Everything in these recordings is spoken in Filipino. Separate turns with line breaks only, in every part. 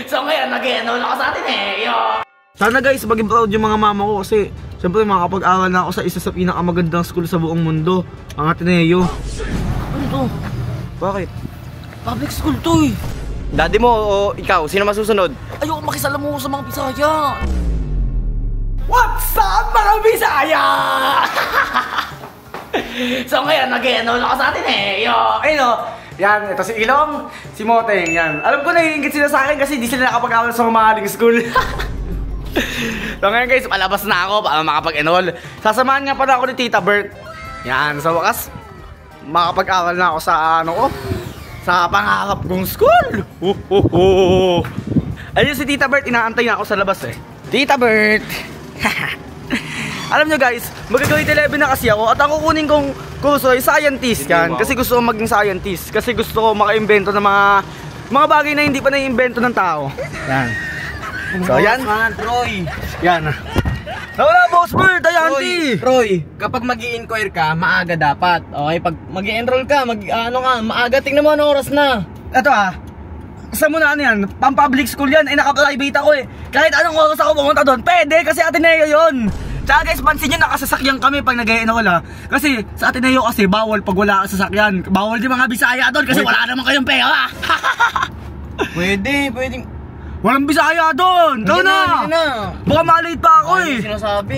So ngayon, nag-enroll ako sa atin eh.
Sana guys, maging proud yung mga mama ko kasi siyempre makakapag-aral na ako sa isa sa pinakamagandang school sa buong mundo, ang Ateneo.
Ano to?
Bakit?
Public school to eh.
Daddy mo o ikaw, sino masusunod?
Ayoko makisalamuha sa mga Bisaya. What's up mga Bisaya? So ngayon, nag-enroll ako sa atin eh. Ayun o. Yan, ito si Ilong, si Moteng, yan. Alam ko naiingit sila sa akin kasi di sila nakapag-aral sa mamahaling school. So ngayon guys, palabas na ako para makapag-enroll. Sasamahan nga pala ako ni Tita Bert. Yan, sa wakas, makapag-aral na ako sa sa pangarap kong school. Ayun si Tita Bert, inaantay na ako sa labas eh. Tita Bert! Alam nyo guys, mag-grade 11 na kasi ako at ang kukunin kong kurso ay scientist yan. Kasi gusto ko maging scientist. Kasi gusto ko maka-invento ng mga bagay na hindi pa na-invento ng tao. Yan. So yan.
Troy.
Yan. Wala boss Bert, ayanti.
Troy, kapag mag-i-inquire ka, maaga dapat. Okay, pag mag-i-enroll ka, maaga, tingnan mo anong oras na.
Ito sa muna ano yan, pang-public school yan, naka-private ako eh. Kahit anong oras ako pumunta doon, pwede kasi Ateneo yun. Tsaka guys, pansin nyo, nakasasakyan kami pag nag-e-enroll kasi sa Ateneo kasi bawal pag wala ka sasakyan. Bawal din mga Bisaya doon kasi wala naman kayong pera.
Pwede.
Walang Bisaya doon! Doon na! Baka malate pa ako eh!
Sinasabi.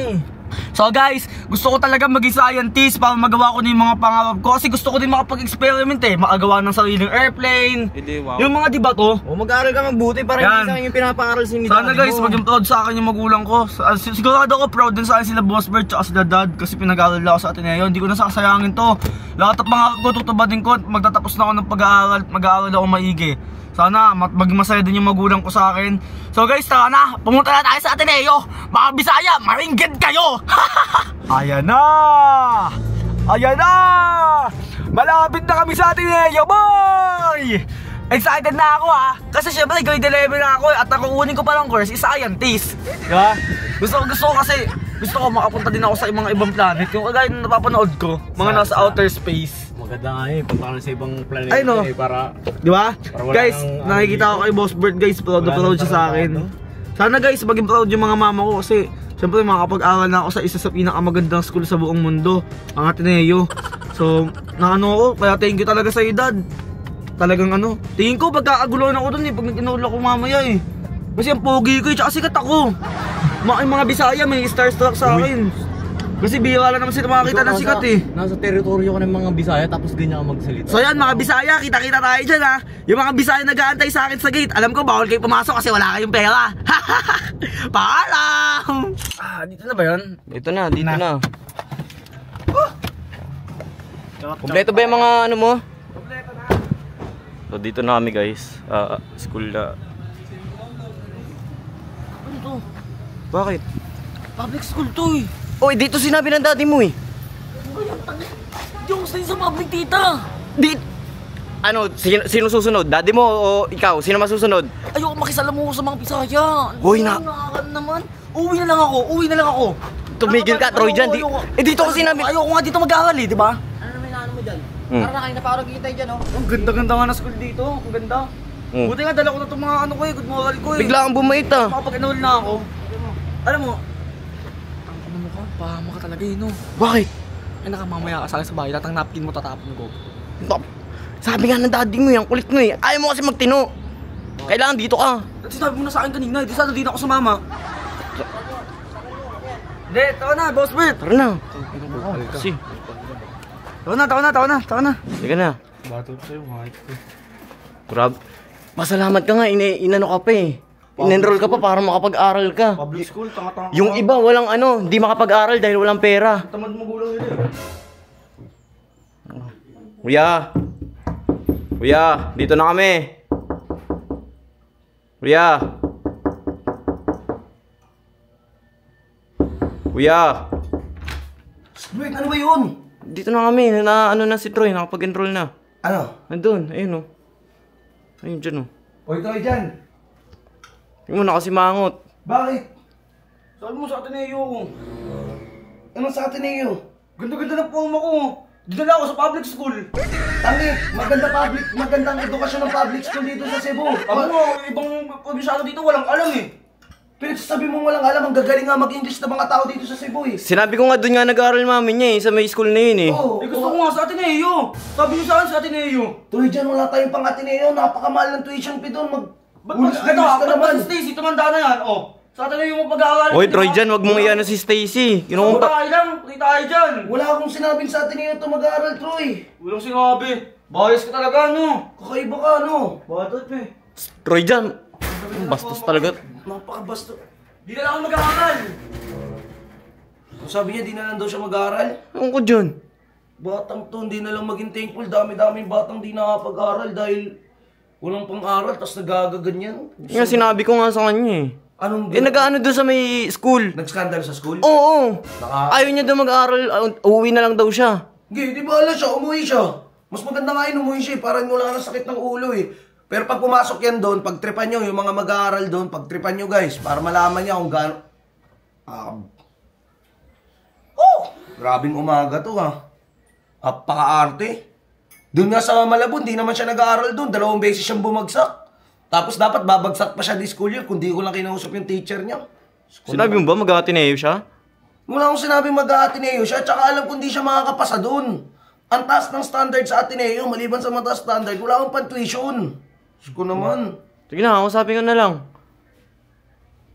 So guys, gusto ko talaga maging scientist para magawa ko na yung mga pangarap ko. Kasi gusto ko din makapag-experiment eh. Makagawa ng sariling airplane.
Wow.
Yung mga diba to?
Mag-aaral ka magbuti para hindi sa akin yung pinapangaral sa inyo.
Sana guys, maging proud sa akin yung magulang ko. Sigurado ako proud din sa akin sila Boss Bert at sila Dad. Kasi pinag-aaral ako sa Ateneo. Hindi ko na sasayangin to. Lahat ng pangarap ko, tutubadin ko. Magtatapos na ako ng pag-aaral. Mag-aaral ako maigi. Sana maging masaya din yung magulang ko sa akin. So guys, tara na, pumunta na tayo sa Ateneo. Mga Bisaya, maringgit kayo. Ayan na! Ayan na! Malapit na kami sa Ateneo, boy! Excited na ako kasi syempre grade 11 na ako at ang kukunin ko pa ng course is scientist. Diba? Gusto ko kasi, gusto ko makapunta din ako sa mga ibang planet. Yung kagaya na napapanood ko, mga nasa outer space.
Maganda nga punta ka na sa ibang planeta
ay no,
para
diba? Guys, nakikita ko kay Boss Bert guys, proud siya sa akin. Sana guys, maging proud yung mga mama ko kasi siyempre makakapag-aral na ako sa isa sa pinakamagandang school sa buong mundo, ang Ateneo. So, ako, kaya thank you talaga sa Dad. Talagang tingin ko pagkakagulo na ako dun pag nag-enroll ako mamaya eh. Kasi ang pogi ko tsaka sikat ako. Mga Bisaya may starstruck sa akin. Kasi bihira lang naman sila makakita ng sikat eh.
Nasa teritoryo ko ng mga Bisaya tapos ganyan ka magsalita.
So yan mga Bisaya, kita-kita tayo dyan Yung mga Bisaya nag-aantay sa akin sa gate. Alam ko bawal kayo pumasok kasi wala kayong pera. Paalam! Dito na ba yun?
Dito na. Kompleto ba yung mga mo?
Kompleto na.
So dito na kami guys. School na.
Ano to?
Bakit?
Public school to eh.
Oy, dito sinabi ng daddy mo eh.
Hindi ako sa public tita.
Sino susunod? Daddy mo o ikaw? Sino masusunod?
Ayoko makisalamuha sa mga Bisaya.
Hoy na.
Naman. Uwi na lang ako.
Tumigil ka, Troy dyan. Dito ko sinabi.
Ayoko nga dito mag-aaral eh, di ba?
Ano naman inaano mo dyan? Parang nakain na pa ako nagkikita dyan
Ang ganda-ganda nga na school dito. Ang ganda. Buti nga dala ko na itong mga good moral ko eh.
Bigla kang bumait
Makapag-enroll na ako. Alam mo, pahama ka talaga
Bakit?
Ay nakamamaya ka sa akin sa bahay, latang napkin mo tatapon ko.
Sabi nga ng daddy mo yan, kulit mo eh. Ayaw mo kasi magtino. Kailangan dito ka.
At sinabi mo na sa akin kanina, di sana din ako sumama. Hindi, tawa na, Boss Bert.
Tara na.
Kasi. Tawa na.
Sige na.
Bato sa'yo, mahit ko.
Grab. Masalamat ka nga, inano ka pa eh. In-enroll ka pa para makapag-aral ka.
Public school, tanga-tanga.
Yung iba walang hindi makapag-aral dahil walang pera.
Tamad mo gulang nila
eh. Kuya, dito na kami. Kuya.
Wait, ano ba yun?
Dito na kami, na si Troy, nakapag-enroll na.
Ano?
Nandun, ayun Ayun dyan
Oy, Troy dyan.
Yung mo nakasimangot.
Bakit? Sabi mo sa Ateneo ko. Ano sa Ateneo? Ganda-ganda ng forma ko.
Dinala ako sa public school.
Tangi, magandang edukasyon ng public school dito sa Cebu.
Ako mo, ibang probinsano dito walang alam eh.
Pinagsasabi mong walang alam, ang gagaling nga mag-English na mga tao dito sa Cebu eh.
Sinabi ko nga doon nga nag-aaral mami niya sa may school na yun eh.
Oo,
Gusto ko nga sa Ateneo. Sabi niyo saan sa Ateneo?
Tuloy dyan, wala tayong pang Ateneo, napakamahal ng tuition fee doon.
Ba't
ka naman.
Stacy, tumanda na yan. Oh, sa Ateneo mo pag-aaral.
Oy, Troy dyan, wag mong iyan si Stacy.
Wala tayo lang, hindi tayo dyan.
Wala akong sinabing sa Ateneo ito mag-aaral, Troy.
Walang sinabi. Bias ka talaga, no?
Kakaiba ka, no?
Batot eh.
Troy dyan. Bastos talaga.
Napakabasto.
Di na lang ako mag-aaral.
Sabi niya, di na lang daw siya mag-aaral.
Ewan ko dyan.
Batang to, hindi na lang maging thankful. Dami-daming batang di nakapag-aral dahil walang pang-aral, tapos nagagaganyan.
Nga sinabi ko nga sa kanya eh.
Anong
Nag-ano doon sa may school.
Nag-scandal sa school?
Oo. Ayaw niya daw mag-aaral. Uuwi na lang daw siya.
Hindi, di ba ala siya, umuwi siya. Mas maganda nga yun, umuwi siya, parang wala na sakit ng ulo eh. Pero pag pumasok yan doon, pagtripan nyo, yung mga mag-aaral doon, pagtripan nyo guys, para malaman niya kung gaano... grabing umaga to ha. Apaka-arte. Doon nga sa Malabon, di naman siya nag-aaral doon, 2 beses siyang bumagsak. Tapos dapat babagsak pa siya this school year kung di ko lang kinausap yung teacher niya.
Sinabi mo ba mag-Ateneo siya?
Wala akong sinabing mag-Ateneo siya, tsaka alam kung di siya makakapasa doon. Ang taas ng standard sa Ateneo, maliban sa mataas standard, wala akong pan-tuition. Diyos ko naman.
Sige na, kausapin ko na lang.